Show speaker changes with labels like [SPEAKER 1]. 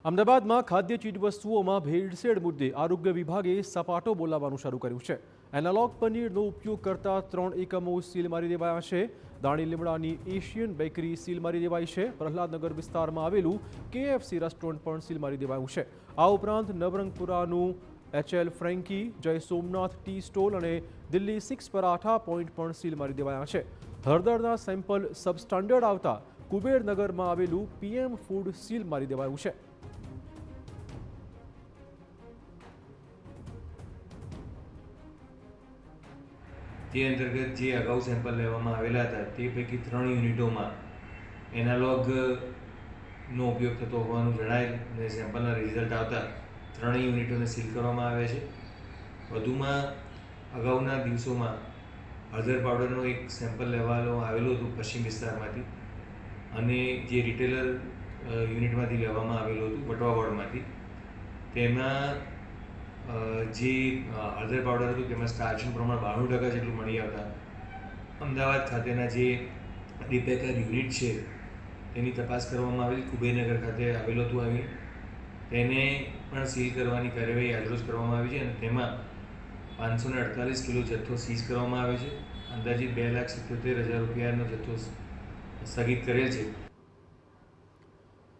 [SPEAKER 1] અમદાવાદમાં ખાદ્ય ચીજવસ્તુઓમાં ભેળસેળ મુદ્દે આરોગ્ય વિભાગે સપાટો બોલાવવાનું શરૂ કર્યું છે। એનાલોગ પનીરનો ઉપયોગ કરતા 3 એકમો સીલ મારી દેવાયા છે। દાણી લીમડાની એશિયન બેકરી સીલ મારી દેવાઈ છે। પ્રહલાદનગર વિસ્તારમાં આવેલું KFC રેસ્ટોરન્ટ પણ સીલ મારી દેવાયું છે। આ ઉપરાંત નવરંગપુરાનું HL ફ્રેન્કી, જય સોમનાથ ટી સ્ટોલ અને દિલ્હી 6 પરાઠા પોઈન્ટ પણ સીલ મારી દેવાયા છે। હળદરના સેમ્પલ સબસ્ટાન્ડર્ડ આવતા કુબેરનગરમાં આવેલું PM ફૂડ સીલ મારી દેવાયું છે।
[SPEAKER 2] તે અંતર્ગત જે અગાઉ સેમ્પલ લેવામાં આવેલા હતા તે પૈકી 3 યુનિટોમાં એનાલોગનો ઉપયોગ થતો હોવાનું જણાયેલ અને સેમ્પલના રિઝલ્ટ આવતા 3 યુનિટોને સીલ કરવામાં આવ્યા છે। વધુમાં અગાઉના દિવસોમાં હળદર પાવડરનો એક સેમ્પલ લેવામાં આવેલું હતું પશ્ચિમ વિસ્તારમાંથી અને જે રિટેલર યુનિટમાંથી લેવામાં આવેલું હતું વટવા વોર્ડમાંથી। તેમાં જે હળદર પાવડર હતું તેમાં સ્ટાર્ચનું પ્રમાણ 92% જેટલું મળી આવતા અમદાવાદ ખાતેના જે રિપેકર યુનિટ છે તેની તપાસ કરવામાં આવેલી। કુબેરનગર ખાતે આવેલું હતું આ યુનિટ, તેને પણ સીલ કરવાની કાર્યવાહી આજરોજ કરવામાં આવી છે અને તેમાં 548 કિલો જથ્થો સીઝ કરવામાં આવ્યો છે। અંદાજિત 2,77,000 રૂપિયાનો જથ્થો સ્થગિત કરેલ છે।